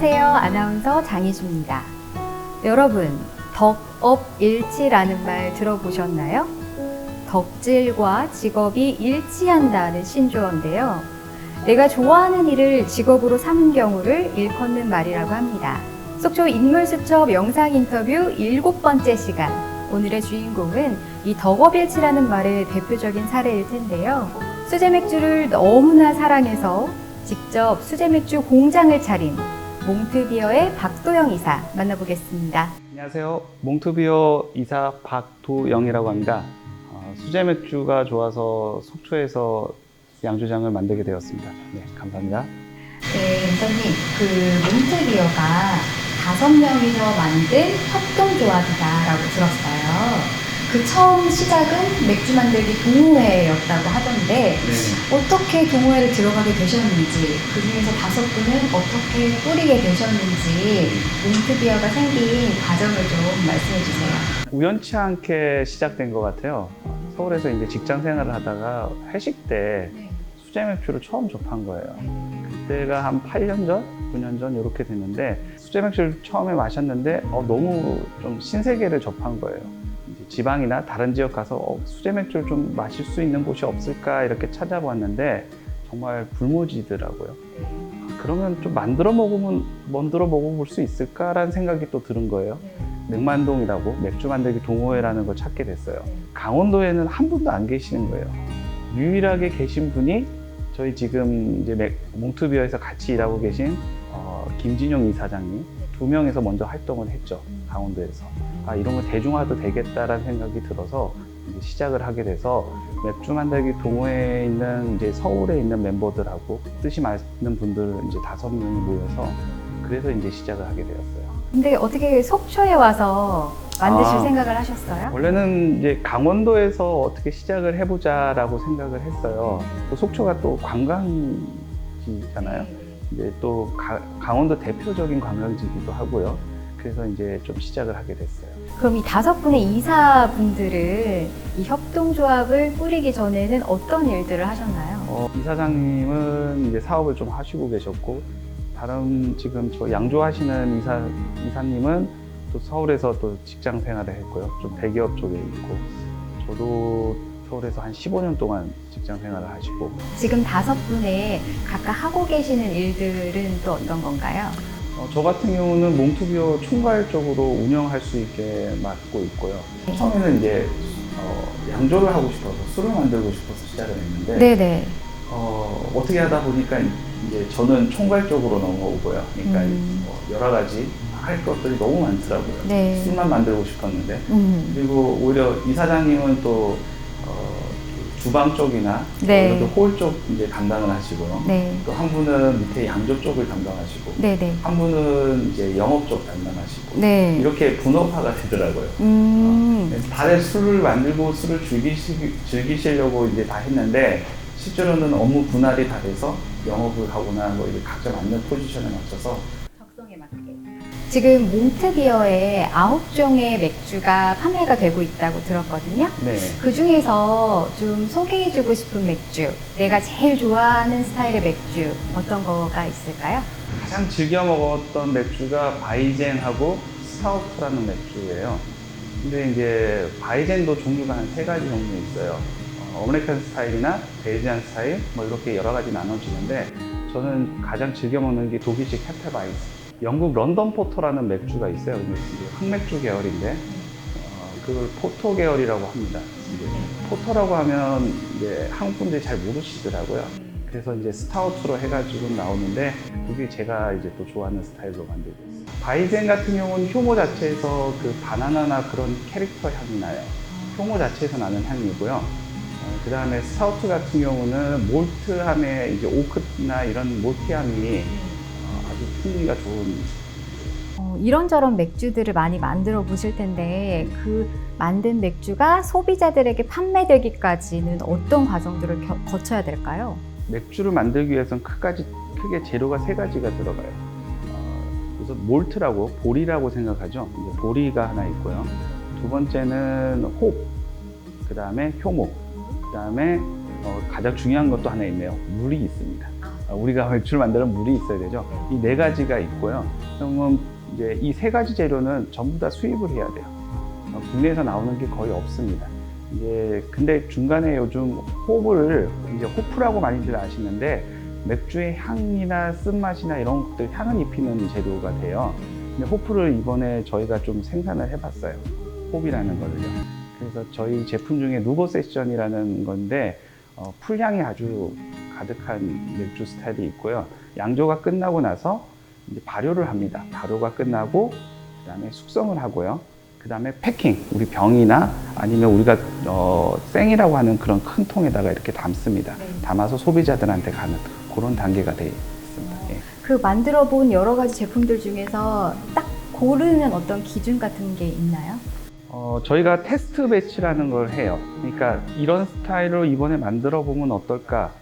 안녕하세요. 아나운서 장희주입니다. 여러분, 덕업일치라는 말 들어보셨나요? 덕질과 직업이 일치한다는 신조어인데요. 내가 좋아하는 일을 직업으로 삼은 경우를 일컫는 말이라고 합니다. 속초 인물수첩 영상 인터뷰 7번째 시간. 오늘의 주인공은 이 덕업일치라는 말의 대표적인 사례일 텐데요. 수제맥주를 너무나 사랑해서 직접 수제맥주 공장을 차린 몽트비어의 박도영 이사 만나보겠습니다. 안녕하세요. 몽트비어 이사 박도영이라고 합니다. 수제맥주가 좋아서 속초에서 양조장을 만들게 되었습니다. 네, 감사합니다. 네, 이사님, 몽트비어가 5명이서 만든 협동조합이다라고 들었어요. 그 처음 시작은 맥주 만들기 동호회였다고 하던데 어떻게 동호회를 들어가게 되셨는지, 그 중에서 5분은 어떻게 꾸리게 되셨는지 몽트비어가 생긴 과정을 좀 말씀해 주세요. 우연치 않게 시작된 것 같아요. 서울에서 이제 직장 생활을 하다가 회식 때 수제맥주를 처음 접한 거예요. 그때가 한 8년 전, 9년 전 이렇게 됐는데 수제맥주를 처음에 마셨는데 너무 좀 신세계를 접한 거예요. 지방이나 다른 지역 가서 수제맥주를 좀 마실 수 있는 곳이 없을까 이렇게 찾아봤는데 정말 굶어지더라고요. 그러면 좀 만들어 먹어볼 수 있을까라는 생각이 또 드는 거예요. 능만동이라고 맥주 만들기 동호회라는 걸 찾게 됐어요. 강원도에는 한 분도 안 계시는 거예요. 유일하게 계신 분이 저희 지금 이제 몽트비어에서 같이 일하고 계신 김진용 이사장님 2명에서 먼저 활동을 했죠. 강원도에서. 이런 거 대중화도 되겠다라는 생각이 들어서 이제 시작을 하게 돼서 맥주 만들기 동호회에 있는 이제 서울에 있는 멤버들하고 뜻이 맞는 분들 이제 5명이 모여서 그래서 이제 시작을 하게 되었어요. 근데 어떻게 속초에 와서 만드실 생각을 하셨어요? 원래는 이제 강원도에서 어떻게 시작을 해보자라고 생각을 했어요. 또 속초가 또 관광지잖아요. 이제 또 강원도 대표적인 관광지이기도 하고요. 그래서 이제 좀 시작을 하게 됐어요. 그럼 이 5분의 이사분들은 이 협동조합을 꾸리기 전에는 어떤 일들을 하셨나요? 이사장님은 이제 사업을 좀 하시고 계셨고, 다른 지금 저 양조하시는 이사님은 또 서울에서 또 직장 생활을 했고요. 좀 대기업 쪽에 있고, 저도 서울에서 한 15년 동안 직장 생활을 하시고. 지금 5분에 각각 하고 계시는 일들은 또 어떤 건가요? 저 같은 경우는 몽트비어 총괄적으로 운영할 수 있게 맡고 있고요. 처음에는 이제 양조를 하고 싶어서 술을 만들고 싶어서 시작을 했는데 네네. 어떻게 하다 보니까 이제 저는 총괄적으로 넘어오고요. 그러니까 여러 가지 할 것들이 너무 많더라고요. 네. 술만 만들고 싶었는데 그리고 오히려 이사장님은 또 주방 쪽이나 홀 쪽 이제 담당을 하시고요. 또 한 분은 밑에 양조 쪽을 담당하시고, 한 분은 이제 영업 쪽 담당하시고, 이렇게 분업화가 되더라고요. 다들 술을 만들고 술을 즐기시려고 이제 다 했는데 실제로는 업무 분할이 다 돼서 영업을 하거나 뭐 이렇게 각자 맞는 포지션에 맞춰서 적성에 맞게. 지금 몽트비어에 9종의 맥주가 판매가 되고 있다고 들었거든요. 네. 그 중에서 좀 소개해주고 싶은 맥주, 내가 제일 좋아하는 스타일의 맥주, 어떤 거가 있을까요? 가장 즐겨 먹었던 맥주가 바이젠하고 스타우트라는 맥주예요. 근데 이제 바이젠도 종류가 한 3가지 정도 있어요. 아메리칸 스타일이나 벨지안 스타일, 뭐 이렇게 여러 가지 나눠지는데 저는 가장 즐겨 먹는 게 독일식 헤페바이스. 영국 런던 포터라는 맥주가 있어요. 이제 흑맥주 계열인데 그걸 포터 계열이라고 합니다. 이제 포터라고 하면 이제 한국 분들이 잘 모르시더라고요. 그래서 이제 스타우트로 해가지고 나오는데 그게 제가 이제 또 좋아하는 스타일로 만들고 있어요. 바이젠 같은 경우는 효모 자체에서 그 바나나나 그런 캐릭터 향이 나요. 효모 자체에서 나는 향이고요. 그 다음에 스타우트 같은 경우는 몰트함에 이제 오크나 이런 몰트향이 아주 풍미가 좋은. 이런저런 맥주들을 많이 만들어 보실 텐데 그 만든 맥주가 소비자들에게 판매되기까지는 어떤 과정들을 거쳐야 될까요? 맥주를 만들기 위해서는 크게 재료가 3가지가 들어가요. 그래서 몰트라고, 보리라고 생각하죠. 이제 보리가 하나 있고요. 2번째는 홉, 그 다음에 효모, 그 다음에 가장 중요한 것도 하나 있네요. 물이 있습니다. 우리가 맥주를 만드는 물이 있어야 되죠. 이 네 가지가 있고요. 그러면 이제 이 세 가지 재료는 전부 다 수입을 해야 돼요. 국내에서 나오는 게 거의 없습니다. 이제 근데 중간에 요즘 호불, 이제 호프라고 많이들 아시는데 맥주의 향이나 쓴맛이나 이런 것들 향을 입히는 재료가 돼요. 근데 호프를 이번에 저희가 좀 생산을 해봤어요. 홉이라는 거를요. 그래서 저희 제품 중에 누보 세션이라는 건데 풀향이 아주 가득한 맥주 스타일이 있고요. 양조가 끝나고 나서 이제 발효를 합니다. 발효가 끝나고 그다음에 숙성을 하고요. 그다음에 패킹, 우리 병이나 아니면 우리가 생이라고 하는 그런 큰 통에다가 이렇게 담습니다. 담아서 소비자들한테 가는 그런 단계가 되어 있습니다. 예. 그 만들어 본 여러 가지 제품들 중에서 딱 고르는 어떤 기준 같은 게 있나요? 저희가 테스트 배치라는 걸 해요. 그러니까 이런 스타일로 이번에 만들어 보면 어떨까?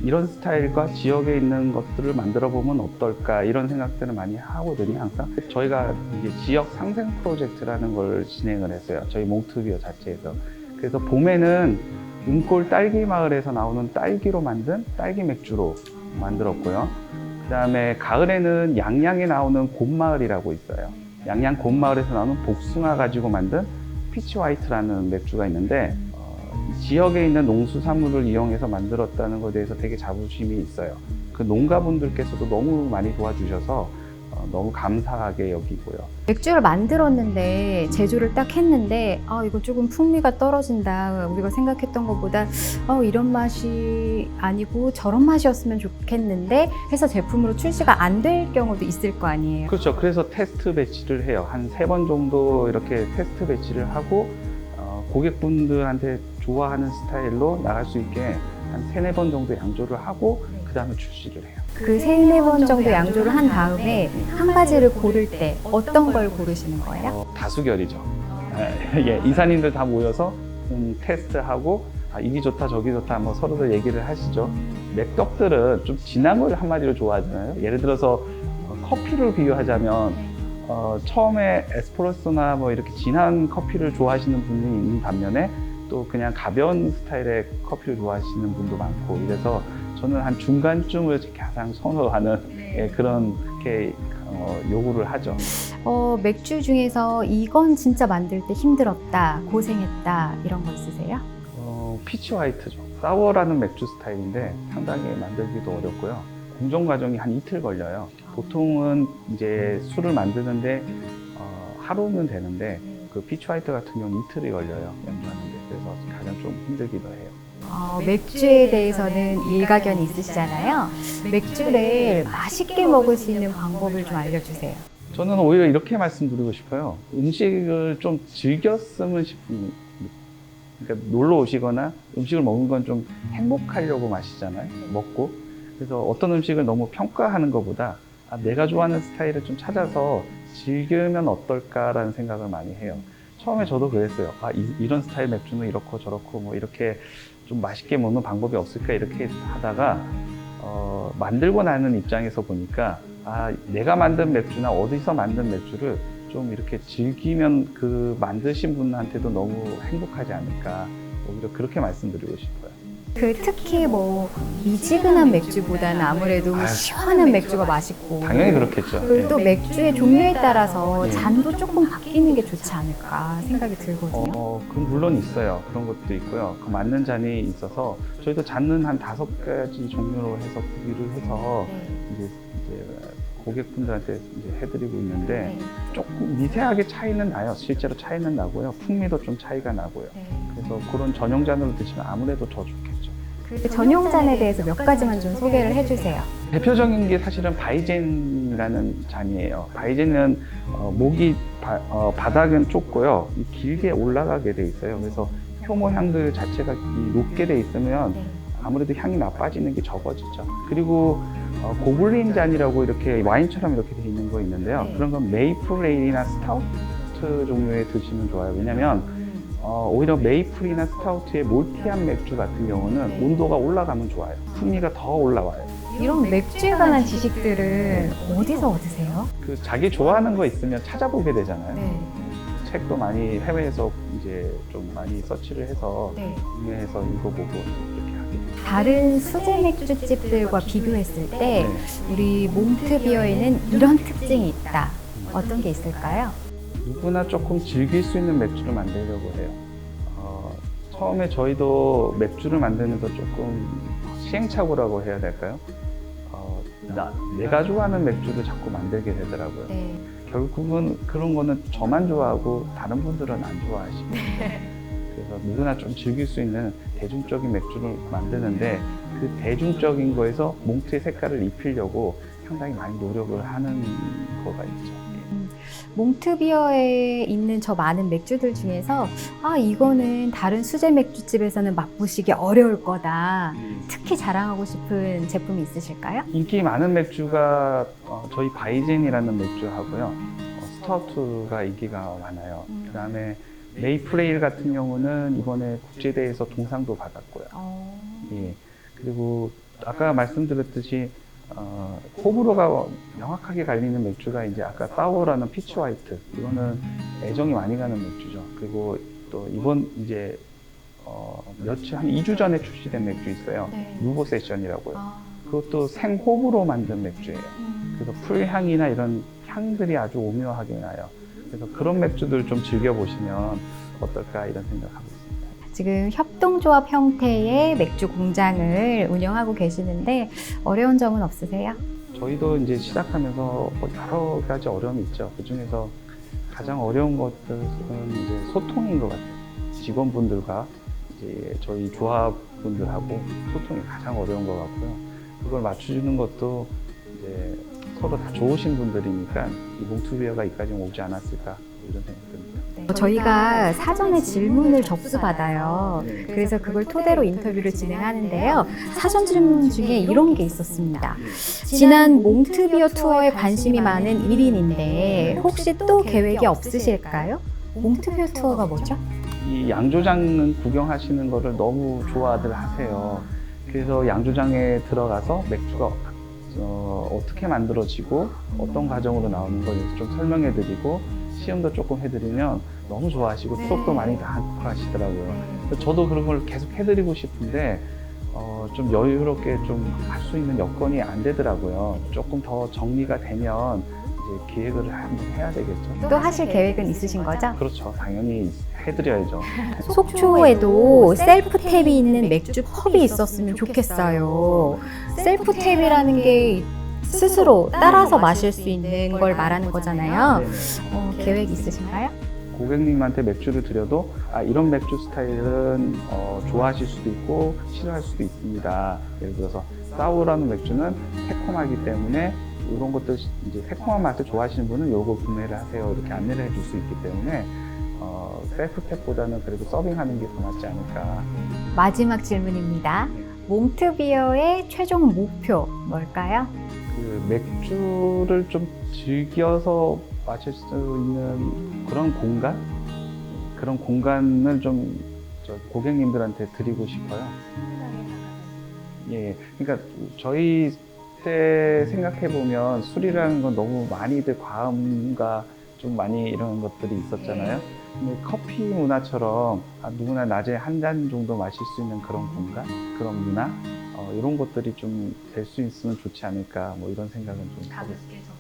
이런 스타일과 지역에 있는 것들을 만들어 보면 어떨까? 이런 생각들을 많이 하거든요, 항상. 저희가 이제 지역 상생 프로젝트라는 걸 진행을 했어요. 저희 몽트비어 자체에서. 그래서 봄에는 은골 딸기 마을에서 나오는 딸기로 만든 딸기 맥주로 만들었고요. 그 다음에 가을에는 양양에 나오는 곰마을이라고 있어요. 양양 곰마을에서 나오는 복숭아 가지고 만든 피치 화이트라는 맥주가 있는데 지역에 있는 농수산물을 이용해서 만들었다는 것에 대해서 되게 자부심이 있어요. 그 농가분들께서도 너무 많이 도와주셔서 너무 감사하게 여기고요. 맥주를 만들었는데 제조를 딱 했는데 이거 조금 풍미가 떨어진다. 우리가 생각했던 것보다 이런 맛이 아니고 저런 맛이었으면 좋겠는데 해서 제품으로 출시가 안 될 경우도 있을 거 아니에요. 그렇죠. 그래서 테스트 배치를 해요. 한 3번 정도 이렇게 테스트 배치를 하고 고객분들한테 좋아하는 스타일로 나갈 수 있게 한 3-4번 정도 양조를 하고 그 다음에 출시를 해요. 그 3-4번 정도 양조를 한 다음에 한 가지를 고를 때 어떤 걸 고르시는 거예요? 다수결이죠. 예, 이사님들 다 모여서 테스트하고 이게 좋다 저기 좋다 뭐 서로들 얘기를 하시죠. 맥덕들은 좀 진한 걸 한마디로 좋아하잖아요. 예를 들어서 커피를 비유하자면 처음에 에스프레소나 뭐 이렇게 진한 커피를 좋아하시는 분이 있는 반면에 또 그냥 가벼운 스타일의 커피를 좋아하시는 분도 많고 이래서 저는 한 중간쯤을 가장 선호하는 그런 게 요구를 하죠. 맥주 중에서 이건 진짜 만들 때 힘들었다, 고생했다 이런 거 있으세요? 피치 화이트죠. 사워라는 맥주 스타일인데 상당히 만들기도 어렵고요. 공정 과정이 한 이틀 걸려요. 보통은 이제 술을 만드는데 하루는 되는데 그 피치 화이트 같은 경우는 이틀이 걸려요. 연주하는데. 그래서 가장 좀 힘들기도 해요. 맥주에 대해서는 일가견이 있으시잖아요. 맥주를 맛있게 먹을 수 있는 방법을 좀 알려주세요. 저는 오히려 이렇게 말씀드리고 싶어요. 음식을 좀 즐겼으면 싶은, 그러니까 놀러 오시거나 음식을 먹는 건 좀 행복하려고 마시잖아요. 먹고. 그래서 어떤 음식을 너무 평가하는 것보다 내가 좋아하는 스타일을 좀 찾아서 즐기면 어떨까라는 생각을 많이 해요. 처음에 저도 그랬어요. 이런 스타일 맥주는 이렇고 저렇고 뭐 이렇게 좀 맛있게 먹는 방법이 없을까 이렇게 하다가 만들고 나는 입장에서 보니까 내가 만든 맥주나 어디서 만든 맥주를 좀 이렇게 즐기면 그 만드신 분한테도 너무 행복하지 않을까 오히려 그렇게 말씀드리고 싶어요. 특히 뭐 미지근한 맥주보다는 아무래도 시원한 맥주가 맛있고 당연히 그렇겠죠. 그리고 또 맥주의 종류에 따라서 잔도 조금 바뀌는 게 좋지 않을까 생각이 들거든요. 그럼 물론 있어요. 그런 것도 있고요. 그 맞는 잔이 있어서 저희도 잔은 한 5가지 종류로 해서 구비를 해서 이제 고객분들한테 이제 해드리고 있는데 조금 미세하게 차이는 나요. 실제로 차이는 나고요. 풍미도 좀 차이가 나고요. 그래서 그런 전용 잔으로 드시면 아무래도 더 좋겠죠. 그 전용 잔에 대해서 몇 가지만 좀 소개를 해주세요. 대표적인 게 사실은 바이젠이라는 잔이에요. 바이젠은 목이 바닥은 좁고요. 길게 올라가게 돼 있어요. 그래서 효모 향들 자체가 높게 돼 있으면 아무래도 향이 나빠지는 게 적어지죠. 그리고 고블린 잔이라고 이렇게 와인처럼 이렇게 돼 있는 거 있는데요. 그런 건 메이플 레일이나 스타우트 종류에 드시면 좋아요. 왜냐면 오히려 메이플이나 스타우트의 몰티한 맥주 같은 경우는 온도가 올라가면 좋아요. 풍미가 더 올라와요. 이런 맥주에 관한 지식들은 어디서 얻으세요? 자기 좋아하는 거 있으면 찾아보게 되잖아요. 책도 많이 해외에서 이제 좀 많이 서치를 해서 구매해서 읽어보고 이렇게 하게 돼요. 다른 수제 맥주집들과 비교했을 때 네. 우리 몽트비어에는 이런 특징이 있다. 어떤 게 있을까요? 누구나 조금 즐길 수 있는 맥주를 만들려고 해요. 처음에 저희도 맥주를 만드면서 조금 시행착오라고 해야 될까요? 내가 좋아하는 맥주를 자꾸 만들게 되더라고요. 네. 결국은 그런 거는 저만 좋아하고 다른 분들은 안 좋아하시고 그래서 누구나 좀 즐길 수 있는 대중적인 맥주를 만드는데 그 대중적인 거에서 몽트의 색깔을 입히려고 상당히 많이 노력을 하는 거가 있죠. 몽트비어에 있는 저 많은 맥주들 중에서 이거는 다른 수제 맥주집에서는 맛보시기 어려울 거다. 특히 자랑하고 싶은 제품이 있으실까요? 인기 많은 맥주가 저희 바이젠이라는 맥주하고요. 스타우트가 인기가 많아요. 그 다음에 메이플레일 같은 경우는 이번에 국제대회에서 동상도 받았고요. 예. 그리고 아까 말씀드렸듯이 호불호가 명확하게 갈리는 맥주가 이제 아까 사워라는 피치 화이트, 이거는 애정이 많이 가는 맥주죠. 그리고 또 이번 이제 며칠 한 2주 전에 출시된 맥주 있어요. 네. 누보 세션이라고요. 그것도 생호불로 만든 맥주예요. 그래서 풀향이나 이런 향들이 아주 오묘하게 나요. 그래서 그런 맥주들 좀 즐겨보시면 어떨까 이런 생각하고 있습니다. 지금 협동조합 형태의 맥주 공장을 운영하고 계시는데 어려운 점은 없으세요? 저희도 이제 시작하면서 여러 가지 어려움이 있죠. 그 중에서 가장 어려운 것들은 이제 소통인 것 같아요. 직원분들과 이제 저희 조합분들하고 소통이 가장 어려운 것 같고요. 그걸 맞춰주는 것도 이제 서로 다 좋으신 분들이니까 이 몽트비어가 이까지 오지 않았을까 이런 생각이 듭니다. 저희가 사전에 질문을 접수받아요. 그래서 그걸 토대로 인터뷰를 진행하는데요. 사전 질문 중에 이런 게 있었습니다. 지난 몽트비어 투어에 관심이 많은 1인인데 혹시 또 계획이 없으실까요? 몽트비어 투어가 뭐죠? 이 양조장 구경하시는 거를 너무 좋아들 하세요. 그래서 양조장에 들어가서 맥주가 어떻게 만들어지고 어떤 과정으로 나오는 걸 좀 설명해 드리고 시음도 조금 해드리면 너무 좋아하시고 추억도 많이 하시더라고요. 저도 그런 걸 계속 해드리고 싶은데 좀 여유롭게 좀 할 수 있는 여건이 안 되더라고요. 조금 더 정리가 되면 이제 기획을 한번 해야 되겠죠. 또 하실 계획은 있으신 거죠? 그렇죠. 당연히 해드려야죠. 속초에도 셀프 탭이 있는 맥주 펍이 있었으면 좋겠어요. 셀프 탭이라는 게 스스로 따라서 마실 수 있는 걸 말하는 거잖아요. 계획 있으신가요? 고객님한테 맥주를 드려도 이런 맥주 스타일은 좋아하실 수도 있고 싫어할 수도 있습니다. 예를 들어서 사우라는 맥주는 새콤하기 때문에 이런 것들 이제 새콤한 맛을 좋아하시는 분은 요거 구매를 하세요. 이렇게 안내를 해줄 수 있기 때문에 셀프 탭보다는 그래도 서빙하는 게 더 낫지 않을까. 마지막 질문입니다. 몽트비어의 최종 목표 뭘까요? 그 맥주를 좀 즐겨서 마실 수 있는 그런 공간? 그런 공간을 좀 고객님들한테 드리고 싶어요. 예, 그러니까 저희 때 생각해보면 술이라는 건 너무 많이들 과음과 좀 많이 이런 것들이 있었잖아요. 근데 커피 문화처럼 누구나 낮에 한 잔 정도 마실 수 있는 그런 공간, 그런 문화, 이런 것들이 좀 될 수 있으면 좋지 않을까, 뭐 이런 생각은 좀 하고 있습니다.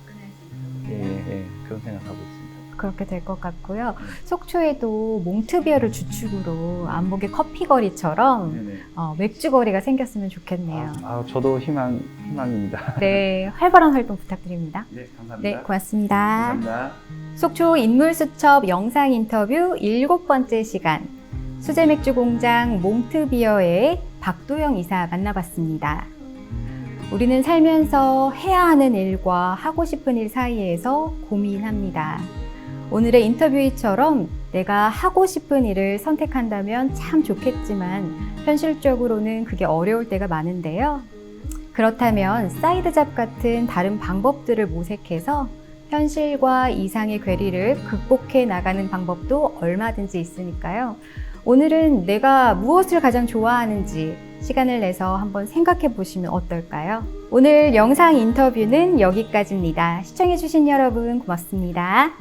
예, 그런 생각하고 있습니다. 그렇게 될 것 같고요. 속초에도 몽트비어를 주축으로 안목의 커피거리처럼 맥주거리가 생겼으면 좋겠네요. 저도 희망입니다. 네, 활발한 활동 부탁드립니다. 네, 감사합니다. 네, 고맙습니다. 감사합니다. 속초 인물수첩 영상 인터뷰 7번째 시간 수제맥주 공장 몽트비어의 박도영 이사 만나봤습니다. 우리는 살면서 해야 하는 일과 하고 싶은 일 사이에서 고민합니다. 오늘의 인터뷰이처럼 내가 하고 싶은 일을 선택한다면 참 좋겠지만 현실적으로는 그게 어려울 때가 많은데요. 그렇다면 사이드잡 같은 다른 방법들을 모색해서 현실과 이상의 괴리를 극복해 나가는 방법도 얼마든지 있으니까요. 오늘은 내가 무엇을 가장 좋아하는지 시간을 내서 한번 생각해 보시면 어떨까요? 오늘 영상 인터뷰는 여기까지입니다. 시청해 주신 여러분 고맙습니다.